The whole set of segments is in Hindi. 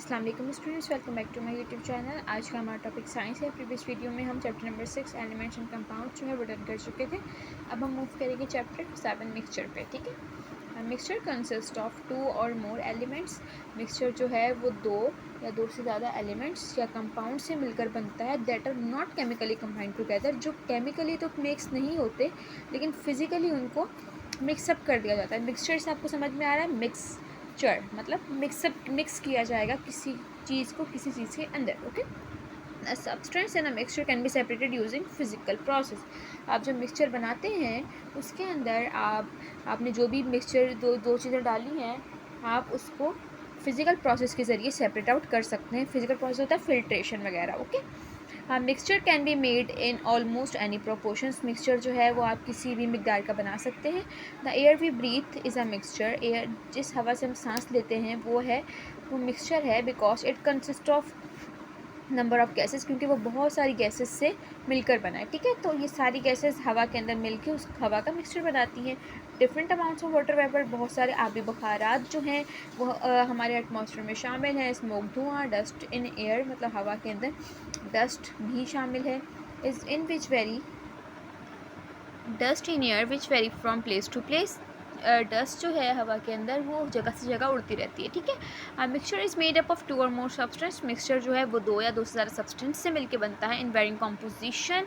अस्सलाम वालेकुम students, welcome back to my YouTube channel. आज का हमारा टॉपिक साइंस है। प्रीवियस वीडियो में हम chapter number 6 elements and compound जो है वो डन कर चुके थे। अब हम मूव करेंगे चैप्टर 7 मिक्सचर पे। ठीक है। मिक्सचर कंसिस्ट ऑफ 2 और मोर एलिमेंट्स। मिक्सचर जो है वो दो या दो से ज़्यादा एलिमेंट्स या कंपाउंड से मिलकर बनता है that are not chemically combined together, जो केमिकली तो मिक्स नहीं होते लेकिन फिजिकली उनको मिक्सअप कर दिया जाता है। मिक्सचर से आपको समझ में आ रहा है, मिक्सचर मतलब मिक्स किया जाएगा किसी चीज़ को किसी चीज़ के अंदर। Okay. A substance and a mixture can be separated using physical process। आप जब मिक्सचर बनाते हैं उसके अंदर आपने जो भी मिक्सचर दो चीज़ें डाली हैं, आप उसको फिजिकल प्रोसेस के ज़रिए सेपरेट आउट कर सकते हैं। फिजिकल प्रोसेस होता है फिल्ट्रेशन वगैरह। ओके। हाँ, mixture can be made in almost any proportions. Mixture जो है वो आप किसी भी मिकदार का बना सकते हैं। The air we breathe is a mixture. Air जिस हवा से हम सांस लेते हैं वो मिक्सचर है, because it consist of number of gases, क्योंकि वो बहुत सारी गैसेस से मिलकर बना है। ठीक है। तो ये सारी गैसेस हवा के अंदर मिलकर उस हवा का मिक्सचर बनाती हैं। Different amounts of water vapour, बहुत सारे आबी बुखारात जो हैं वो हमारे एटमॉस्फेयर में शामिल हैं। स्मोक, धुआं, डस्ट इन एयर मतलब हवा के अंदर डस्ट भी शामिल है। Is in which vary dust in air which vary from place to place. Dust जो है हवा के अंदर वो जगह से जगह उड़ती रहती है। ठीक है। Mixture is made up of 2 और मोर सब्सटेंस। मिक्सचर जो है वो दो या दो से ज़्यादा सब्सटेंस से मिलकर बनता है इन वेरिंग कॉम्पोजिशन,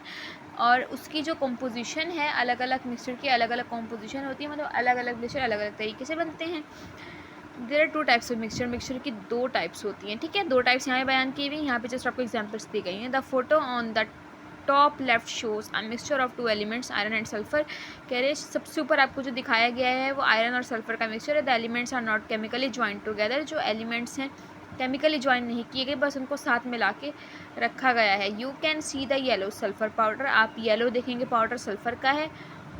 और उसकी जो कॉम्पोजिशन है अलग अलग मिक्सचर की अलग अलग कॉम्पोजिशन होती है, मतलब अलग अलग मिक्सचर अलग अलग तरीके से बनते हैं। There are 2 types of mixture. Mixture की 2 टाइप्स होती हैं। ठीक है। 2 टाइप्स यहाँ पे बयान की हुई, यहाँ पे जस्ट आपको एग्जाम्पल्स दी गई हैं। The photo on the top left shows a mixture of 2 elements iron and sulphur. कह रहे सबसे ऊपर आपको जो दिखाया गया है वो आयरन और सल्फर का मिक्सचर है। The elements are not chemically joint together. जो एलिमेंट्स हैं केमिकली ज्वाइन नहीं किए गए, बस उनको साथ मिला के रखा गया है। You can see the yellow sulphur powder. आप येलो देखेंगे पाउडर सल्फर का है,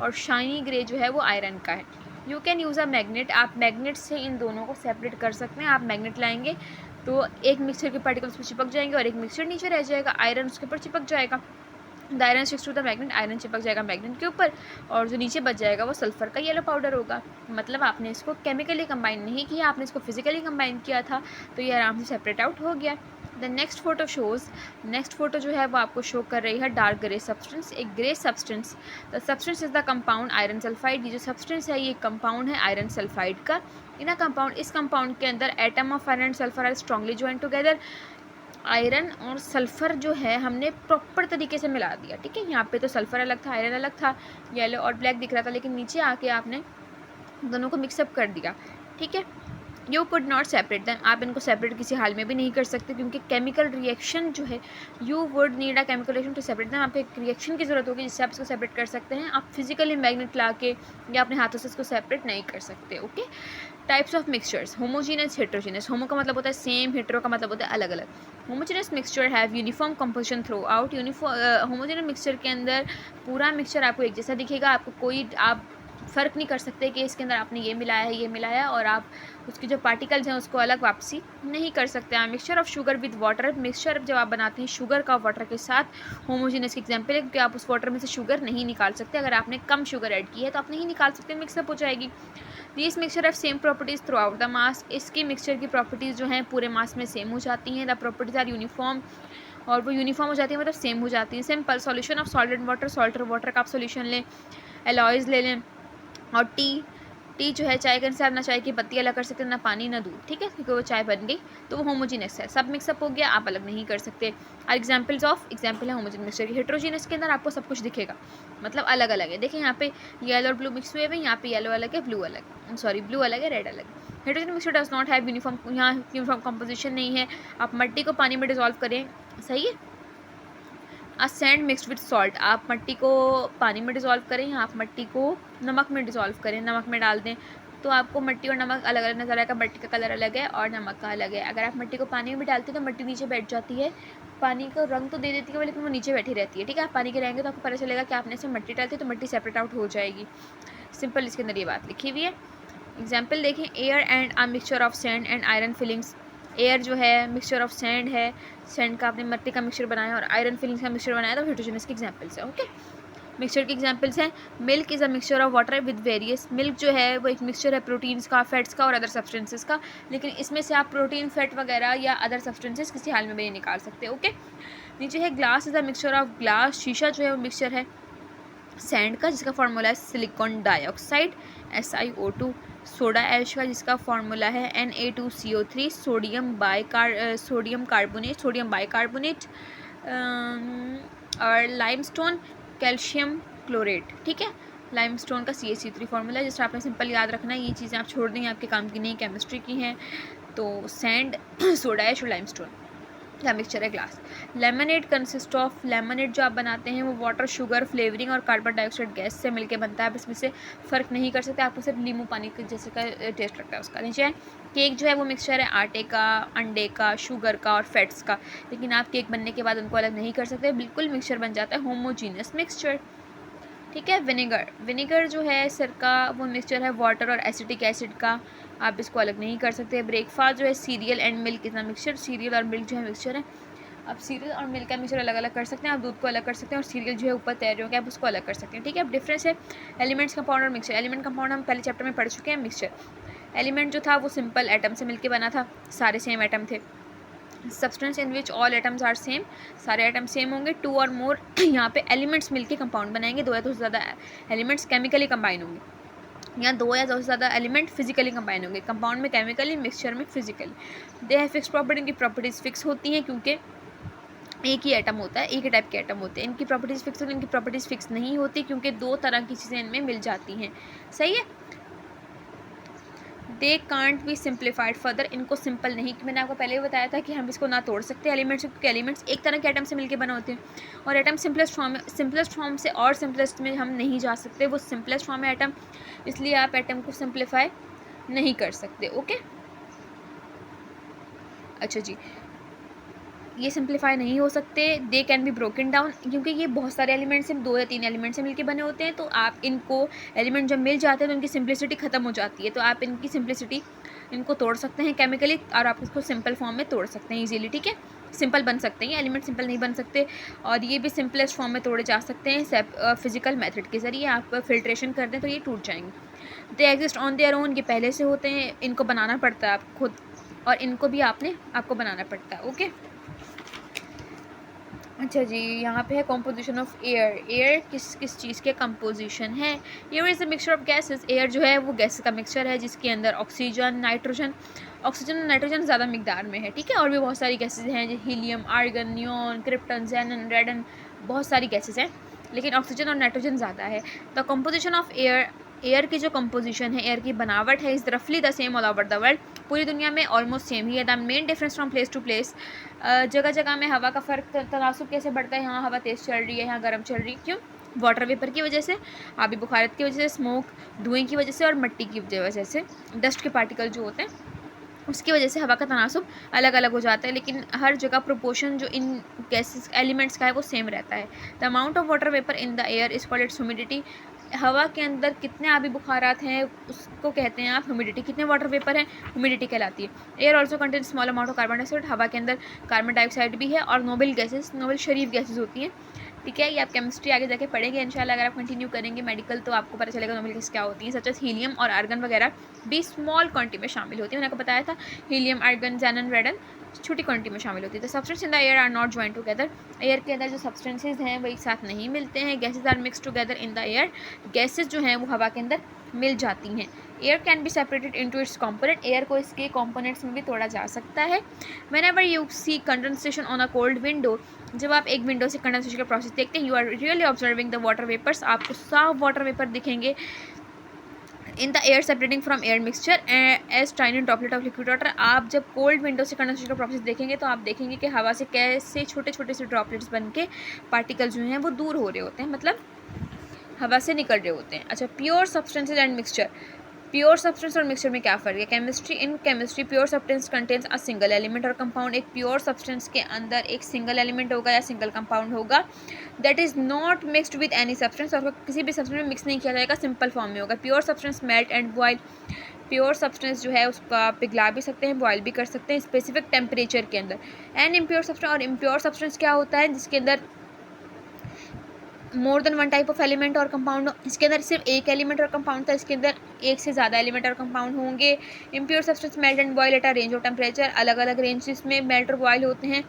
और शाइनी ग्रे जो है वो आयरन का है। You can use a magnet. आप मैग्नेट से इन दोनों को सेपरेट कर सकते हैं। आप मैग्नेट लाएंगे तो एक मिक्सचर के पार्टिकल्स पे चिपक जाएंगे और एक मिक्सचर नीचे रह जाएगा, आयरन उसके ऊपर चिपक जाएगा। The iron sticks to the magnet. Iron चिपक जाएगा मैग्नेट के ऊपर, और जो नीचे बच जाएगा वो सल्फर का येलो पाउडर होगा। मतलब आपने इसको केमिकली कंबाइन नहीं किया, आपने इसको फिजिकली कंबाइन किया था, तो ये आराम से सेपरेट आउट हो गया। The next photo shows, next photo जो है वो आपको शो कर रही है डार्क ग्रे सब्सटेंस, एक grey substance. The substance is the compound iron sulphide. ये जो सब्सटेंस है ये कंपाउंड है आयरन सल्फाइड का। इन अ कंपाउंड, इस कंपाउंड के अंदर atom of iron and sulphur are strongly join together. Iron और सल्फ़र जो है हमने प्रॉपर तरीके से मिला दिया। ठीक है। यहाँ पे तो सल्फ़र अलग था, आयरन अलग था, येलो और ब्लैक दिख रहा था, लेकिन नीचे आके आपने दोनों को मिक्सअप कर दिया। ठीक है। You could not separate them. आप इनको सेपरेट किसी हाल में भी नहीं कर सकते, क्योंकि केमिकल रिएक्शन जो है, you would need a chemical reaction to separate them. आपको एक रिएक्शन की ज़रूरत होगी जिससे आप इसको सेपरेट कर सकते हैं। आप फिजिकली मैग्नेट ला के या अपने हाथों से इसको सेपरेट नहीं कर सकते। Okay. Types of mixtures, homogeneous, heterogeneous. Homo का मतलब होता है सेम, हेट्रो का मतलब होता है अलग अलग। Homogeneous mixture have uniform composition through out. Homogeneous mixture के अंदर पूरा मिक्सचर आपको एक जैसा दिखेगा। आपको कोई आप फ़र्क नहीं कर सकते कि इसके अंदर आपने ये मिलाया है ये मिलाया, और आप उसके जो पार्टिकल्स हैं उसको अलग वापसी नहीं कर सकते हैं। Mixture of sugar with water. Mixture जब आप बनाते हैं शुगर का वाटर के साथ, होमोजीनस की एग्जांपल है, क्योंकि आप उस वाटर में से शुगर नहीं निकाल सकते। अगर आपने कम शुगर ऐड की है तो आप नहीं निकाल सकते, मिक्सअप हो जाएगी। This mixture of same properties through out the mass. इसकी मिक्सचर की प्रॉपर्टीज़ जो हैं पूरे मास में सेम हो जाती हैं। द प्रॉपर्टीज़ आर यूनिफॉर्म, और वो यूनिफॉर्म हो जाती है मतलब सेम हो जाती हैं। Simple solution of salt and water. Salt और वाटर का आप सोल्यूशन लें, एलॉयज़ ले लें। और टी जो है चाय के अनुसार ना चाय की पत्ती अलग कर सकते, ना पानी ना दूध। ठीक है। क्योंकि वो चाय बन गई तो वो होमोजीनस है, सब मिक्सअप हो गया, आप अलग नहीं कर सकते। और एग्जाम्पल्स ऑफ, एग्जाम्पल है होमोजीनस मिक्सचर की। हेट्रोजीनस के अंदर आपको सब कुछ दिखेगा, मतलब अलग अलग है। देखिए यहाँ पे येलो और ब्लू मिक्स हुए हुए, यहाँ पे येलो अलग है, ब्लू अलग, सॉरी ब्लू अलग है, रेड अलग। Heterogeneous mixture does not have uniform, यहाँ यूनिफॉर्म कंपोजिशन नहीं है। आप मिट्टी को पानी में डिजोल्व करें, सही है। आ सैंड मिक्सड विद सॉल्ट। आप मिट्टी को पानी में डिज़ोल्व करें, या आप मिट्टी को नमक में डिज़ोल्व करें, नमक में डाल दें, तो आपको मिट्टी और नमक अलग अलग नज़र आएगा। मिट्टी का कलर अलग है और नमक का अलग है। अगर आप मिट्टी को पानी में भी डालते हैं तो मिट्टी नीचे बैठ जाती है, पानी को रंग तो दे देती है लेकिन वो नीचे बैठी रहती है। ठीक है। आप पानी के रहेंगे तो आपको पता चलेगा कि आपने इसमें मिट्टी डालती है तो मिट्टी सेपरेट आउट हो जाएगी। सिंपल इसके अंदर ये बात लिखी हुई है। एग्जाम्पल देखें, air and a mixture of sand and iron filings. Air जो है मिक्सचर ऑफ सैंड है, सैंड का आपने मिट्टी का मिक्सचर बनाया, और आयरन फिलिंग्स का मिक्सचर बनाया, तो हेट्रोजीनस की एग्जाम्पल्स है। ओके। मिक्सचर के एग्जांपल्स हैं, milk is a mixture of water with various, milk जो है वो एक मिक्सचर है प्रोटीन्स का, फैट्स का और अदर सब्सटेंसेस का, लेकिन इसमें से आप प्रोटीन, फैट वगैरह या अदर सब्सटेंसेस किसी हाल में भी नहीं निकाल सकते। ओके, नीचे है glass is a mixture of glass, शीशा जो है वो मिक्सचर है सैंड का जिसका फार्मूला है silicon dioxide SiO2, soda ash का जिसका फार्मूला है Na2CO3, सोडियम बाइकार्बोनेट और लाइमस्टोन कैल्शियम क्लोरेट। ठीक है, लाइमस्टोन का CaCO3 फार्मूला है, जिससे आपने सिंपल याद रखना है। ये चीज़ें आप छोड़ देंगे, आपके काम की नहीं, केमिस्ट्री की हैं। तो सैंड, सोडा ऐश और लाइमस्टोन का मिक्सचर है glass. Lemonade consist of, lemonade जो आप बनाते हैं वो वाटर, शुगर, फ्लेवरिंग और कार्बन डाइऑक्साइड गैस से मिलकर बनता है। आप इसमें से फ़र्क नहीं कर सकते, आपको सिर्फ नींबू पानी के जैसे का टेस्ट लगता है उसका। नीचे है केक जो है वो मिक्सचर है आटे का, अंडे का, शुगर का और फैट्स का, लेकिन आप केक बनने के बाद उनको अलग नहीं कर सकते, बिल्कुल मिक्सचर बन जाता है होमोजीनियस मिक्सचर। ठीक है, विनेगर, विनेगर जो है सिरका, वो मिक्सचर है वाटर और एसिटिक एसिड का, आप इसको अलग नहीं कर सकते। ब्रेकफास्ट जो है सीरियल एंड मिल्क इतना मिक्सचर, सीरियल और मिल्क जो है मिक्सचर है, आप सीरियल और मिल्क का मिक्सचर अलग अलग कर सकते हैं, आप दूध को अलग कर सकते हैं और सीरियल जो है ऊपर तैयार होकर आप उसको अलग कर सकते हैं। ठीक है, अब डिफरेंस है एलिमेंट्स, कंपाउंड और मिक्सचर। एलिमेंट कंपाउंड हम पहले चैप्टर में पढ़ चुके हैं। मिक्सचर एलिमेंट जो था वो सिंपल एटम से मिलकर बना था, सारे सेम एटम थे। Substance in which all atoms are same, सारे एटम सेम होंगे। 2 और मोर यहाँ पे एलिमेंट्स मिलके कंपाउंड बनाएंगे, 2 या 2 से ज़्यादा एलिमेंट्स केमिकली कंबाइन होंगे, या 2 या 2 से ज़्यादा एलिमेंट फिजिकली कंबाइन होंगे। कंपाउंड में केमिकली, मिक्सचर में physically. They have fix property, इनकी प्रॉपर्टीज़ फिक्स होती हैं क्योंकि एक ही एटम होता है, एक ही टाइप के एटम होते हैं। इनकी प्रॉपर्टीज़ फिक्स होती हैं, इनकी प्रॉपर्टीज़ फिक्स नहीं होती क्योंकि 2 तरह की चीज़ें इनमें मिल जाती हैं। सही है, they can't be simplified further, इनको सिंपल नहीं, मैंने आपको पहले भी बताया था कि हम इसको ना तोड़ सकते एलिमेंट्स, क्योंकि एलिमेंट्स एक तरह के एटम से मिलकर बने होते हैं और एटम सिंपलेस्ट फॉर्म से और सिंपलेस्ट में हम नहीं जा सकते, वो सिंपलेस्ट फॉर्म है एटम, इसलिए आप एटम को सिंप्लीफाई नहीं कर सकते। ओके, अच्छा जी, ये सिंप्लीफाई नहीं हो सकते। They can be broken down, क्योंकि ये बहुत सारे एलिमेंट्स से, 2 या 3 एलिमेंट से मिलके बने होते हैं, तो आप इनको एलिमेंट जब मिल जाते हैं तो इनकी सिंप्लिसिटी ख़त्म हो जाती है, तो आप इनकी सिंप्लिसिटी, इनको तोड़ सकते हैं केमिकली और आप इसको सिंपल फॉर्म में तोड़ सकते हैं ईजिली। ठीक है, सिंपल बन सकते हैं, एलिमेंट सिंपल नहीं बन सकते, और ये भी सिंपलेस्ट फॉर्म में तोड़े जा सकते हैं फिजिकल मेथड के ज़रिए। आप फिल्ट्रेशन कर दें तो ये टूट जाएंगे। They exist on their own, ये पहले से होते हैं, इनको बनाना पड़ता है आप खुद, और इनको भी आपको बनाना पड़ता है। ओके, अच्छा जी, यहाँ पे है कॉम्पोजिशन ऑफ एयर। एयर किस किस चीज़ के कंपोजिशन है? Air is a mixture of gases, air जो है वो गैस का मिक्सचर है जिसके अंदर ऑक्सीजन, नाइट्रोजन और नाइट्रोजन ज़्यादा मिकदार में है। ठीक है, और भी बहुत सारी गैसेज हैं, जैसे हीलियम, आर्गन, नियॉन, क्रिप्टन, जेनन, रेडन, बहुत सारी गैसेज हैं, लेकिन ऑक्सीजन और नाइट्रोजन ज़्यादा है। The composition of air, air की जो कंपोजिशन है, एयर की बनावट है, इज़ रफली the same all over the world, पूरी दुनिया में ऑलमोस्ट सेम ही है। The main difference from place to place, जगह जगह में हवा का फ़र्क, तनासुब कैसे बढ़ता है, यहाँ हवा तेज़ चल रही है, यहाँ गर्म चल रही है, क्यों? वाटर वेपर की वजह से, आबी बुखारत की वजह से, स्मोक, धुएँ की वजह से और मिट्टी की वजह से, डस्ट के पार्टिकल जो होते हैं उसकी वजह से हवा का तनासुब अलग अलग हो जाता है, लेकिन हर जगह प्रोपोर्शन जो इन गैसेस एलिमेंट्स का है वो सेम रहता है। The amount of water vapour in the air is called its humidity, हवा के अंदर कितने आबी बुखारात हैं उसको कहते हैं आप ह्यूमिडिटी, कितने वाटर वेपर हैं ह्यूमिडिटी कहलाती है। Air also contain small amount of carbon dioxide, हवा के अंदर कार्बन डाइऑक्साइड भी है और नोबल गैसेस, नोबल शरीफ गैसेस होती हैं। ठीक है, ये आप केमिस्ट्री आगे जाके पढ़ेंगे इंशाल्लाह, अगर आप कंटिन्यू करेंगे मेडिकल तो आपको पता चलेगा नोबल गैस क्या होती हैं, सच एज हीलियम और आर्गन वगैरह भी स्मॉल क्वांटिटी में शामिल होती है। मैंने आपको बताया था हीलियम, आर्गन, जेनन, रेडन छोटी क्वांटिटी में शामिल होती है। The substance in the air are not join together, air के अंदर जो सब्सटेंसेज हैं वो एक साथ नहीं मिलते हैं। Gases are mix together in the air, gases जो हैं वो हवा के अंदर मिल जाती हैं। Air can be separated into its component, air को इसके कंपोनेंट्स में भी तोड़ा जा सकता है। Whenever you see condensation on a cold window, जब आप एक विंडो से कंडेंसेशन का प्रोसेस देखते हैं, you are really observing the water vapours, आपको साफ वाटर वेपर दिखेंगे in the air separating from air mixture as tiny droplet of liquid water. आप जब कोल्ड विंडो से कंडेंसेशन का प्रोसेस देखेंगे तो आप देखेंगे कि हवा से कैसे छोटे छोटे से ड्रॉपलेट्स बन के पार्टिकल जो हैं वो दूर हो रहे होते हैं, मतलब हवा से निकल रहे होते हैं। अच्छा, pure substances and mixture, pure substance और मिक्सचर में क्या फ़र्क है? Chemistry, in chemistry pure substance contains a single element और कंपाउंड, एक प्योर सब्सटेंस के अंदर एक सिंगल एलिमेंट होगा या सिंगल कंपाउंड होगा, that is not mixed with any substance, और किसी भी सब्सटेंस में मिक्स नहीं किया जाएगा, सिंपल फॉर्म में होगा। Pure substance melt and boil, pure substance जो है उसका पिघला भी सकते हैं, बॉयल भी कर सकते हैं स्पेसिफिक टेम्परेचर के अंदर। एंड इम्प्योर सब्सटेंस, और इम्प्योर सब्सटेंस क्या होता है? जिसके अंदर more than one type of element और कंपाउंड, इसके अंदर सिर्फ एक एलिमेंट और कंपाउंड था, इसके अंदर एक से ज़्यादा एलिमेंट और कंपाउंड होंगे। Impure substance melt and boil at a range of temperature, अलग अलग रेंजेस में मेल्ट और बॉयल होते हैं।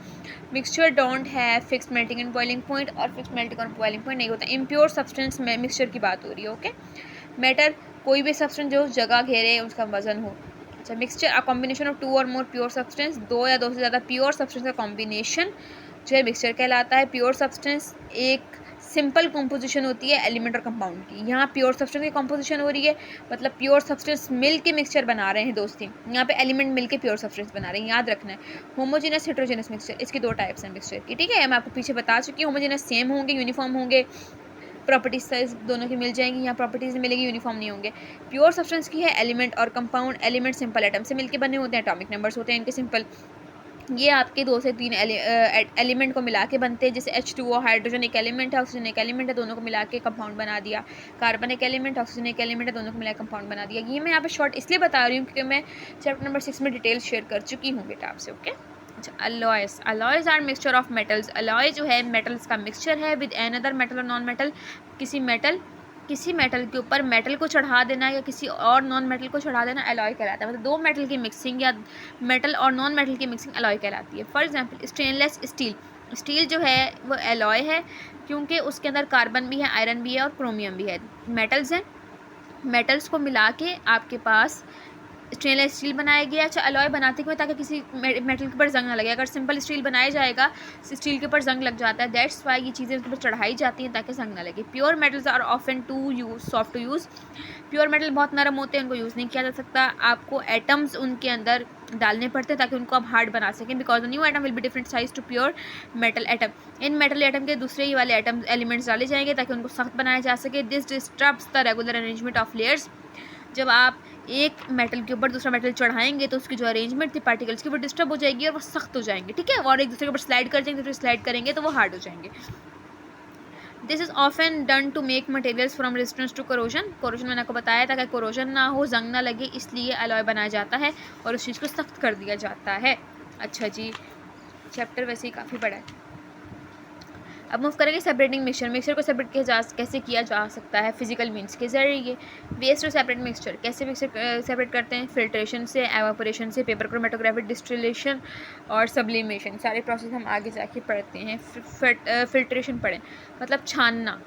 Mixture don't have fix melting and boiling point, और फिक्स मेल्टिंग और बॉइलिंग पॉइंट नहीं होता। इम्प्योर सब्सटेंस में मिक्सचर की बात हो रही है। ओके, मैटर कोई भी सब्सटेंस जो जगह घेरे उसका वजन हो। अच्छा, मिक्सचर अ कॉम्बिनेशन ऑफ 2 और मोर प्योर सब्सटेंस, 2 या 2 से ज़्यादा प्योर सब्सटेंस का कॉम्बिनेशन जो है मिक्सचर कहलाता है। प्योर सब्सटेंस एक सिंपल कॉम्पोजिशन होती है एलिमेंट और कंपाउंड की। यहाँ प्योर सब्सटेंस की कॉम्पोजिशन हो रही है, मतलब प्योर सब्सटेंस मिल के मिक्सचर बना रहे हैं दोस्ती। यहाँ पे एलिमेंट मिल के प्योर सब्सटेंस बना रहे हैं, याद रखना है। होमोजेनस हेट्रोजेनस मिक्सचर, इसकी 2 टाइप्स हैं मिक्सचर की, ठीक है। मैं आपको पीछे बता चुकी हूँ। होमोजेनस सेम होंगे, यूनिफॉर्म होंगे, प्रॉपर्टीज साइज दोनों की मिल जाएंगी, यहाँ प्रॉपर्टीज मिलेगी, यूनिफॉर्म नहीं होंगे। प्योर सब्सटेंस की है एलिमेंट और कंपाउंड। एलिमेंट सिंपल एटम से मिलकर बने होते हैं, एटॉमिक नंबर्स होते हैं इनके सिंपल। ये आपके 2 से 3 एलिमेंट को मिला के बनते हैं, जैसे H2O हाइड्रोजन एक एलिमेंट है, ऑक्सीजन एक एलिमेंट है, दोनों को मिला के कंपाउंड बना दिया। कार्बन एक एलिमेंट, ऑक्सीजन एक एलिमेंट है, दोनों को मिला के कंपाउंड बना दिया। ये मैं यहाँ पे शॉर्ट इसलिए बता रही हूँ क्योंकि मैं चैप्टर नंबर 6 में डिटेल शेयर कर चुकी हूँ बेटा आपसे। ओके, अच्छा, alloys, alloys are mixture of metals. Alloy जो है मेटल्स का मिक्सचर है विद एनदर मेटल और नॉन मेटल। किसी मेटल के ऊपर मेटल को चढ़ा देना या किसी और नॉन मेटल को चढ़ा देना अलॉय कहलाता है। मतलब 2 मेटल की मिक्सिंग या मेटल और नॉन मेटल की मिक्सिंग अलॉय कहलाती है। For example stainless steel, steel जो है वो अलॉय है क्योंकि उसके अंदर कार्बन भी है, आयरन भी है और क्रोमियम भी है, मेटल्स हैं। मेटल्स को मिला के आपके पास स्टेनलेस स्टील बनाया गया। अच्छा, अलॉय बनाते हुए ताकि किसी मेटल के ऊपर जंग ना लगे। अगर सिंपल स्टील बनाया जाएगा स्टील के ऊपर जंग लग जाता है, दैट्स वाई ये चीज़ें उसके ऊपर चढ़ाई जाती हैं ताकि जंग ना लगे। Pure metals are often too use soft to use. Pure metal बहुत नरम होते हैं, उनको यूज़ नहीं किया जा सकता। आपको एटम्स उनके अंदर डालने पड़ते हैं ताकि उनको आप हार्ड बना सकें, because the new atom will be different size to pure metal atom. इन मेटल एटम के दूसरे ही वाले एटम एलिमेंट्स डाले जाएंगे ताकि उनको सख्त बनाया जा सके। This disturbs the regular arrangement of layers. जब आप एक मेटल के ऊपर दूसरा मेटल चढ़ाएंगे तो उसकी जो अरेंजमेंट थी पार्टिकल्स की वो डिस्टर्ब हो जाएगी और वो सख्त हो जाएंगे, ठीक है, और एक दूसरे के ऊपर स्लाइड कर जाएंगे, फिर स्लाइड करेंगे तो वो हार्ड हो जाएंगे। This is often done to make materials from resistance to corrosion. Corrosion मैंने आपको बताया था कि कोरोजन ना हो, जंग ना लगे, इसलिए अलॉय बनाया जाता है और उस चीज़ को सख्त कर दिया जाता है। अच्छा जी, चैप्टर वैसे ही काफ़ी बड़ा है। अब मूव करेंगे सेपरेटिंग मिक्सचर। मिक्सचर को सेपरेट कैसे किया जा सकता है फिजिकल मीन्स के जरिए। वेस्ट टू सेपरेट मिक्सचर, कैसे मिक्सचर सेपरेट करते हैं? फिल्ट्रेशन से, एवापोरेशन से, पेपर क्रोमेटोग्राफी, डिस्टिलेशन और सब्लिमेशन। सारे प्रोसेस हम आगे जाके पढ़ते हैं। फिल्ट्रेशन पढ़ें मतलब छानना।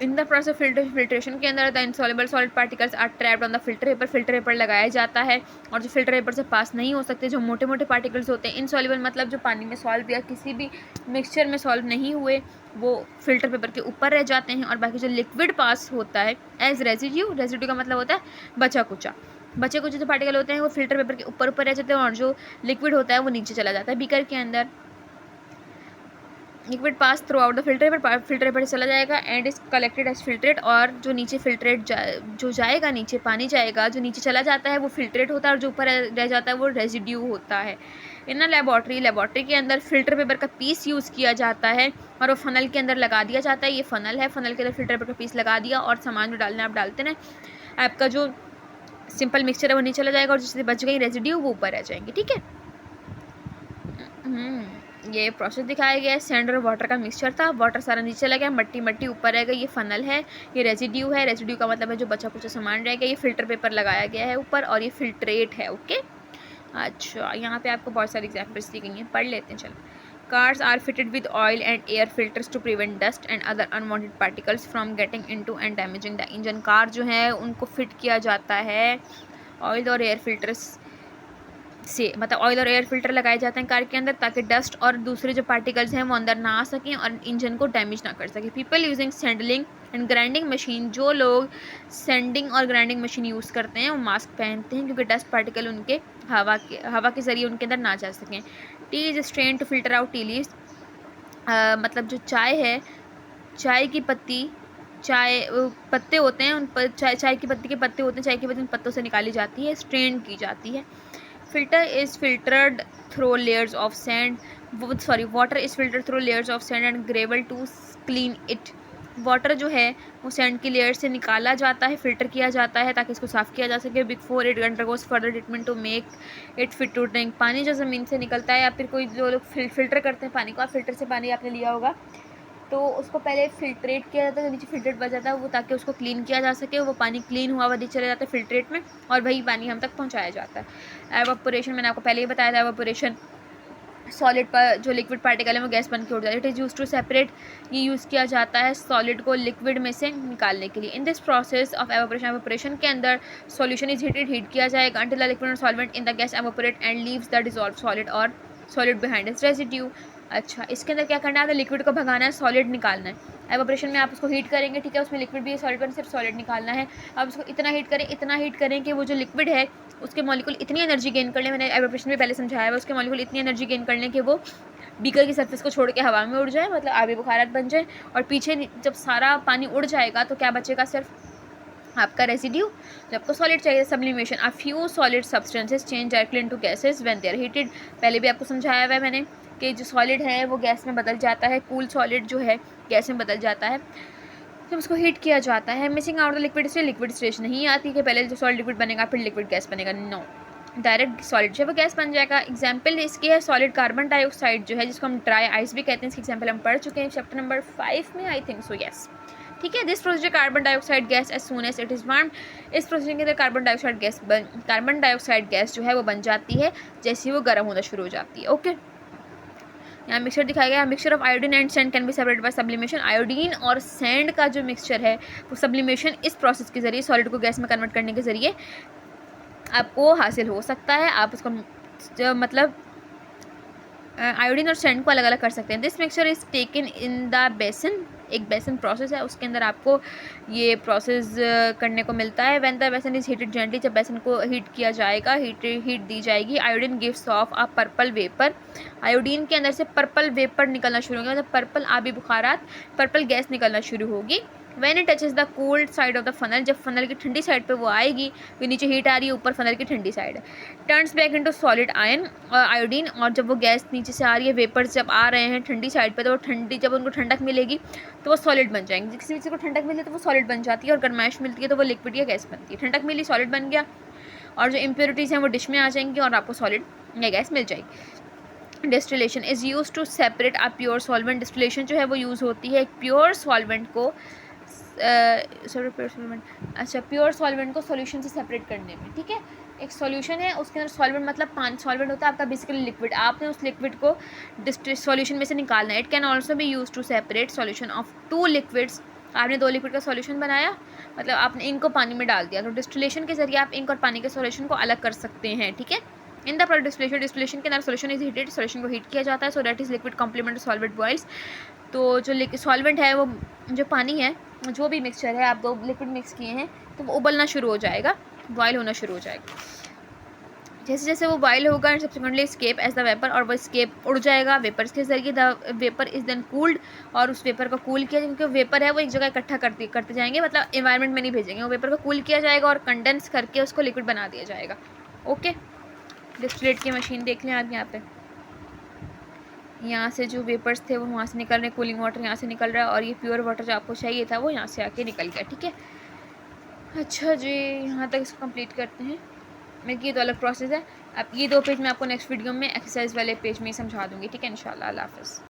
In the process of filtration के अंदर the insoluble solid particles are trapped on the filter paper. Filter paper लगाया जाता है और जो फिल्टर पेपर से पास नहीं हो सकते, जो मोटे मोटे पार्टिकल्स होते हैं, इनसॉल्युबल मतलब जो पानी में सॉल्व या किसी भी मिक्सचर में सॉल्व नहीं हुए, वो फिल्टर पेपर के ऊपर रह जाते हैं। और बाकी जो लिक्विड पास होता है एज रेजिड्यू, रेजिड्यू का मतलब होता है बचा कुचा। बचे कुछ जो पार्टिकल होते हैं वो फिल्टर पेपर के ऊपर रह जाते हैं और जो लिक्विड होता है वो नीचे चला जाता है बीकर के अंदर। Liquid pass through out the filter paper चला जाएगा and is collected as filtrate. और जो नीचे फिल्ट्रेट जो जाएगा, नीचे पानी जाएगा, जो नीचे चला जाता है वो फिल्ट्रेट होता है और जो ऊपर रह जाता है वो रेजिड्यू होता है। इन लेबॉर्ट्री के अंदर फिल्टर पेपर का पीस यूज़ किया जाता है और वो फनल के अंदर लगा दिया जाता है। ये फनल है, फनल के अंदर फिल्टर पेपर का पीस लगा दिया और सामान जो डालना आप डालते हैं। आपका जो सिंपल मिक्सचर है वो नीचे चला जाएगा और जिससे बच गई रेजिड्यू वो ऊपर रह जाएंगे, ठीक है। ये प्रोसेस दिखाया गया है। सैंड और वाटर का मिक्सचर था, वाटर सारा नीचे चला गया, मट्टी ऊपर रह गई। ये फनल है, ये रेजिड्यू है, रेजिड्यू का मतलब है जो बचा कुछ सामान रह गया। ये फिल्टर पेपर लगाया गया है ऊपर और ये फिल्ट्रेट है। ओके, अच्छा, यहाँ पे आपको बहुत सारी एग्जाम्पल्स दी गई हैं, पढ़ लेते हैं। चलो, cars are fitted with oil and air filters to prevent dust and other unwanted particles from getting into and damaging the engine. Car जो है उनको फिट किया जाता है ऑयल और एयर फिल्टर्स से, मतलब ऑयल और एयर फिल्टर लगाए जाते हैं कार के अंदर ताकि डस्ट और दूसरे जो पार्टिकल्स हैं वो अंदर ना आ सकें और इंजन को डैमेज ना कर सके। People using sanding and grinding machine, जो लोग सैंडिंग और ग्राइंडिंग मशीन यूज़ करते हैं वो मास्क पहनते हैं क्योंकि डस्ट पार्टिकल उनके हवा के ज़रिए उनके अंदर ना जा सकें। Tea is strain to filter out tea leaves, मतलब जो चाय है, चाय की पत्ती, पत्ते होते हैं उन पर, चाय की पत्ती के पत्ते होते हैं, चाय की पत्ती उन पत्तों से निकाली जाती है, स्ट्रेन की जाती है। Filter is filtered through layers of sand, water is filtered through layers of sand and gravel to clean it. Water जो है वो सैंड की लेयर से निकाला जाता है, फिल्टर किया जाता है ताकि इसको साफ़ किया जा सके। Before it undergoes further treatment to make it fit to drink. पानी जो ज़मीन से निकलता है या फिर कोई जो लोग फिल्टर करते हैं पानी को, आप फिल्टर से पानी आपने लिया होगा तो उसको पहले फ़िल्ट्रेट किया जाता है, नीचे फ़िल्ट्रेट बच जाता है वो, ताकि उसको क्लीन किया जा सके। वो पानी क्लीन हुआ हुआ चला जाता है फ़िल्ट्रेट में, और वही पानी हम तक पहुँचाया जाता है। एवापोरेशन मैंने आपको पहले ही बताया था। एवापोरेशन सॉलिड पर जो लिक्विड पार्टिकल है वो गैस बन के उड़ जाता है। It is use to separate, ये यूज़ किया जाता है सॉलिड को लिक्विड में से निकालने के लिए। In this process of evaporation, evaporation के अंदर सॉल्यूशन इज हीट किया जाएगा अंटिल द लिक्विड और solvent in the gas evaporate and leaves the dissolve solid और सॉलिड बिहाइंड इट्स रेजिड्यू। अच्छा, इसके अंदर क्या करना है, लिक्विड को भगाना है, सॉलिड निकालना है। एवापोरेशन में आप उसको हीट करेंगे, ठीक है, उसमें लिक्विड भी है, सॉलिड बन, सिर्फ सॉलिड निकालना है। आप उसको इतना हीट करें कि वो जो लिक्विड है उसके मॉलिक्यूल इतनी एनर्जी गेन कर ले, मैंने एवापोरेशन में पहले समझाया है, उसके मॉलिक्यूल इतनी एनर्जी गेन कर लें कि वो बीकर की सरफेस को छोड़ के हवा में उड़ जाए, मतलब आबी बुखारात बन जाए। और पीछे जब सारा पानी उड़ जाएगा तो क्या बचेगा, सिर्फ आपका रेसिड्यू। जब आपको सॉलिड चाहिए, sublimation, a few solid substances change directly into gases when they are heated. पहले भी आपको समझाया हुआ है मैंने कि जो सॉलिड है वो गैस में बदल जाता है, कूल सॉलिड जो है गैस में बदल जाता है जब उसको हीट किया जाता है। मिसिंग आउट द लिक्विड से लिक्विड स्टेज नहीं आती कि पहले जो सॉलिड लिक्विड बनेगा फिर लिक्विड गैस बनेगा, नो, डायरेक्ट सॉलिड जो है वो गैस बन जाएगा। एग्जाम्पल इसकी है सॉलिड कार्बन डाइऑक्साइड जो है, जिसको हम ड्राई आइस भी कहते हैं। इसकी एग्जाम्पल हम पढ़ चुके हैं चैप्टर नंबर 5 में, आई थिंक सो, यस, ठीक है। This procedure carbon dioxide gas as soon as it is warm, इस प्रोसीजर के अंदर कार्बन डाइऑक्साइड गैस जो है वो बन जाती है जैसे ही वो गर्म होना शुरू हो जाती है। ओके, यहाँ मिक्सचर दिखाया गया। Mixture of iodine and sand can be separated by sublimation. Iodine और सैंड का जो मिक्सचर है वो सब्लिमेशन, इस प्रोसेस के जरिए, सॉलिड को गैस में कन्वर्ट करने के जरिए आपको हासिल हो सकता है। आप उसको मतलब आयोडीन और सैंड को अलग अलग कर सकते हैं। This mixture is taken in the बेसन, एक बेसन प्रोसेस है, उसके अंदर आपको ये प्रोसेस करने को मिलता है। व्हेन द बेसन इज हीटेड जेंटली, जब बेसन को हीट किया जाएगा, हीट दी जाएगी, iodine gives of a purple vapour, iodine के अंदर से पर्पल वेपर निकलना शुरू होगा, मतलब पर्पल आबी बुखारात, पर्पल गैस निकलना शुरू होगी। When it touches the cold side of the funnel, जब फनल की ठंडी साइड पे वो आएगी, फिर नीचे हीट आ रही है, ऊपर फनल की ठंडी साइड है, turns back into solid iodine, और जब वो गैस नीचे से आ रही है, वेपर्स जब आ रहे हैं ठंडी साइड पे, तो वो ठंडी, जब उनको ठंडक मिलेगी तो वो सॉलिड बन जाएंगे। किसी चीज़ को ठंडक मिलती है तो वो सॉलिड बन जाती है, और गर्माइश मिलती है तो वो लिक्विड या गैस बनती है। ठंडक मिली, सॉलिड बन गया, और जो इम्प्योरिटीज़ हैं वो डिश में आ जाएंगी और आपको सॉलिड या गैस मिल जाएगी। Distillation is use to separate a pure solvent, distillation जो है वो यूज़ होती है एक प्योर सॉल्वेंट को प्योर सॉल्वेंट को सॉल्यूशन से सेपरेट करने में, ठीक है। एक सॉल्यूशन है, उसके अंदर सॉल्वेंट मतलब पानी, सॉल्वेंट होता है आपका बेसिकली लिक्विड, आपने उस लिक्विड को सॉल्यूशन में से निकालना है। It can also be use to separate solution of 2 liquids, आपने 2 लिक्विड का सॉल्यूशन बनाया, मतलब आपने इंक को पानी में डाल दिया, तो डिस्टिलेशन के जरिए आप इंक और पानी के सॉल्यूशन को अलग कर सकते हैं, ठीक है। इन द प्रोडक्ट डिस्टिलेशन के अंदर सॉल्यूशन इज हीटेड, सॉल्यूशन को हीट किया जाता है, so that is liquid complement solvent boils. तो जो सॉल्वेंट है वो जो पानी है, जो भी मिक्सचर है, आप 2 लिक्विड मिक्स किए हैं तो वो उबलना शुरू हो जाएगा, बॉयल होना शुरू हो जाएगा। जैसे जैसे वो बॉयल होगा and subsequently escape as the vapour, और वो स्केप उड़ जाएगा वेपर्स के जरिए। The vapour is then cooled, और उस वेपर को कूल किया, क्योंकि वेपर है वो एक जगह इकट्ठा करते जाएंगे, मतलब एनवायरनमेंट में नहीं भेजेंगे, वो वेपर को कूल किया जाएगा और कंडेंस करके उसको लिक्विड बना दिया जाएगा। ओके, डिस्टिलेट की मशीन देख लें आप, यहाँ पे यहाँ से जो वेपर्स थे वो वहाँ से निकल रहे हैं, कूलिंग वाटर यहाँ से निकल रहा है, और ये प्योर वाटर जो आपको चाहिए था वो यहाँ से आके निकल गया, ठीक है। अच्छा जी, यहाँ तक इसको कंप्लीट करते हैं। मैं ये तो अलग प्रोसेस है। अब ये 2 पेज मैं आपको नेक्स्ट वीडियो में एक्सरसाइज वाले पेज में ही समझा दूँगी, ठीक है, इंशाल्लाह। अल्लाह हाफ़िज़।